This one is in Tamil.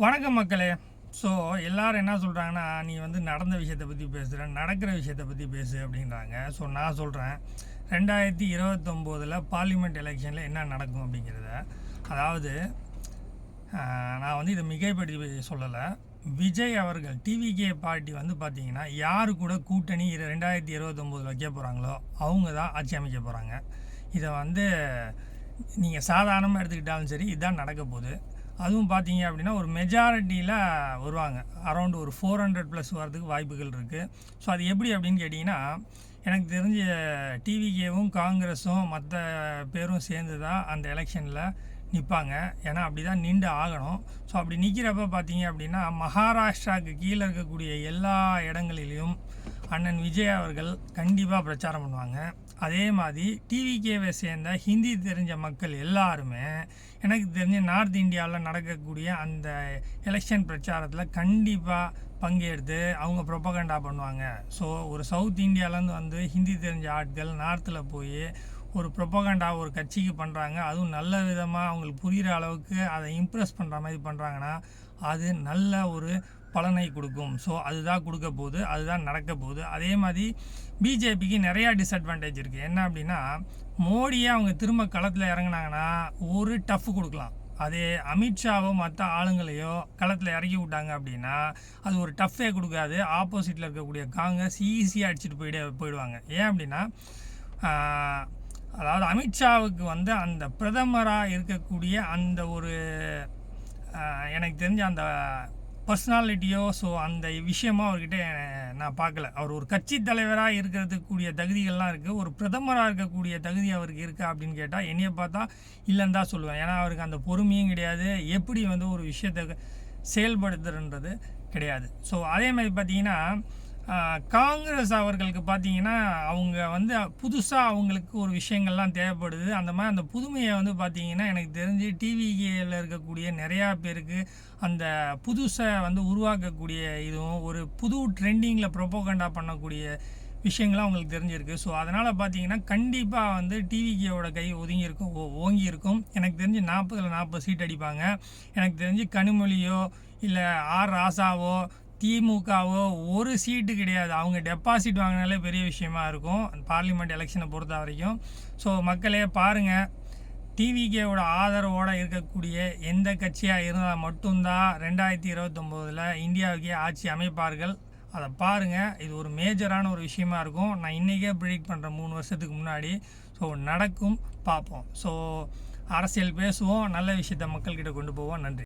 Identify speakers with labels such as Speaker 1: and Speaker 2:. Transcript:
Speaker 1: வணக்கம் மக்களே. ஸோ எல்லோரும் என்ன சொல்கிறாங்கன்னா, நீ வந்து நடந்த விஷயத்தை பற்றி பேசுகிற, நடக்கிற விஷயத்தை பற்றி பேசு அப்படின்றாங்க. ஸோ நான் சொல்கிறேன், 2029 பார்லிமெண்ட் எலெக்ஷனில் என்ன நடக்கும் அப்படிங்கிறத. அதாவது நான் வந்து இதை மிகைப்படுத்தி சொல்லலை. விஜய் அவர்கள் டிவிகே பார்ட்டி வந்து பார்த்திங்கன்னா, யார் கூட கூட்டணி 2029 வைக்க போகிறாங்களோ அவங்க தான் ஆட்சி அமைக்க போகிறாங்க. இதை வந்து நீங்கள் சாதாரணமாக எடுத்துக்கிட்டாலும் சரி, இதுதான் நடக்க போகுது. அதுவும் பார்த்தீங்க அப்படின்னா ஒரு மெஜாரிட்டியில் வருவாங்க. அரௌண்ட் ஒரு 400+ வரதுக்கு வாய்ப்புகள் இருக்குது. ஸோ அது எப்படி அப்படின்னு கேட்டிங்கன்னா, எனக்கு தெரிஞ்ச டிவிகேவும் காங்கிரஸும் மற்ற பேரும் சேர்ந்து தான் அந்த எலெக்ஷனில் நிற்பாங்க. ஏன்னா அப்படி தான் நின்று ஆகணும். ஸோ அப்படி நிற்கிறப்ப பார்த்தீங்க அப்படின்னா, மகாராஷ்டிராவுக்கு கீழே இருக்கக்கூடிய எல்லா இடங்களிலையும் அண்ணன் விஜய் அவர்கள் கண்டிப்பாக பிரச்சாரம் பண்ணுவாங்க. அதே மாதிரி டிவிகேவை சேர்ந்த ஹிந்தி தெரிஞ்ச மக்கள் எல்லாருமே எனக்கு தெரிஞ்ச நார்த் இந்தியாவில் நடக்கக்கூடிய அந்த எலெக்ஷன் பிரச்சாரத்தில் கண்டிப்பாக பங்கெடுத்து அவங்க ப்ரொபகண்டா பண்ணுவாங்க. ஸோ ஒரு சவுத் இந்தியாவிலேருந்து வந்து ஹிந்தி தெரிஞ்ச ஆட்கள் நார்த்தில் போய் ஒரு ப்ரொபகண்டா ஒரு கட்சிக்கு பண்ணுறாங்க. அதுவும் நல்ல விதமாக அவங்களுக்கு புரிகிற அளவுக்கு அதை இம்ப்ரெஸ் பண்ணுற மாதிரி பண்ணுறாங்கன்னா அது நல்ல ஒரு பலனை கொடுக்கும். ஸோ அதுதான் கொடுக்க போகுது, அதுதான் நடக்க போகுது. அதே மாதிரி பிஜேபிக்கு நிறையா டிஸ்அட்வான்டேஜ் இருக்குது. என்ன அப்படின்னா, மோடியை அவங்க திரும்ப களத்தில் இறங்கினாங்கன்னா ஒரு டஃப் கொடுக்கலாம். அதே அமித்ஷாவோ மற்ற ஆளுங்களையோ களத்தில் இறக்கி விட்டாங்க அப்படின்னா அது ஒரு டஃப்பே கொடுக்காது. ஆப்போசிட்டில் இருக்கக்கூடிய காங்கிரஸ் ஈஸியாக அடிச்சுட்டு போயிடுவாங்க. ஏன் அப்படின்னா, அதாவது அமித்ஷாவுக்கு வந்து அந்த பிரதமராக இருக்கக்கூடிய அந்த ஒரு எனக்கு தெரிஞ்ச அந்த பர்சனாலிட்டியோ ஸோ அந்த விஷயமோ அவர்கிட்ட நான் பார்க்கல. அவர் ஒரு கட்சி தலைவராக இருக்கிறதுக்கு கூடிய தகுதிகள்லாம் இருக்குது. ஒரு பிரதமராக இருக்கக்கூடிய தகுதி அவருக்கு இருக்கா அப்படின்னு கேட்டால் என்னையை பார்த்தா இல்லைன்னு தான் சொல்லுவேன். ஏன்னா அவருக்கு அந்த பொறுமையும் கிடையாது, எப்படி வந்து ஒரு விஷயத்தை செயல்படுத்துறன்றது கிடையாது. ஸோ அதே மாதிரி பார்த்திங்கன்னா, காங்கிரஸ் அவர்களுக்கு பார்த்திங்கன்னா அவங்க வந்து புதுசாக அவங்களுக்கு ஒரு விஷயங்கள்லாம் தேவைப்படுது. அந்த மாதிரி அந்த புதுமையை வந்து பார்த்திங்கன்னா எனக்கு தெரிஞ்சு டிவிகேயில் இருக்கக்கூடிய நிறையா பேருக்கு அந்த புதுசை வந்து உருவாக்கக்கூடிய இதுவும் ஒரு புது ட்ரெண்டிங்கில் ப்ரொபோகண்டா பண்ணக்கூடிய விஷயங்கள்லாம் அவங்களுக்கு தெரிஞ்சிருக்கு. ஸோ அதனால் பார்த்திங்கன்னா கண்டிப்பாக வந்து டிவிகேவோட கை ஓங்கி இருக்கும். எனக்கு தெரிஞ்சு 40 சீட் அடிப்பாங்க. எனக்கு தெரிஞ்சு கனிமொழியோ இல்லை ஆர் ராசாவோ திமுகவோ ஒரு சீட்டு கிடையாது. அவங்க டெபாசிட் வாங்கினாலே பெரிய விஷயமா இருக்கும் பார்லிமெண்ட் எலெக்ஷனை பொறுத்த வரைக்கும். ஸோ மக்களே பாருங்கள், டிவிகேவோட ஆதரவோடு இருக்கக்கூடிய எந்த கட்சியாக இருந்தால் மட்டும்தான் 2029 இந்தியாவுக்கே ஆட்சி அமைப்பார்கள். அதை பாருங்கள், இது ஒரு மேஜரான ஒரு விஷயமா இருக்கும். நான் இன்றைக்கே ப்ரிடிக்ட் பண்ணுறேன் 3 வருஷத்துக்கு முன்னாடி. ஸோ நடக்கும், பார்ப்போம். ஸோ அரசியல் பேசுவோம், நல்ல விஷயத்தை மக்கள்கிட்ட கொண்டு போவோம். நன்றி.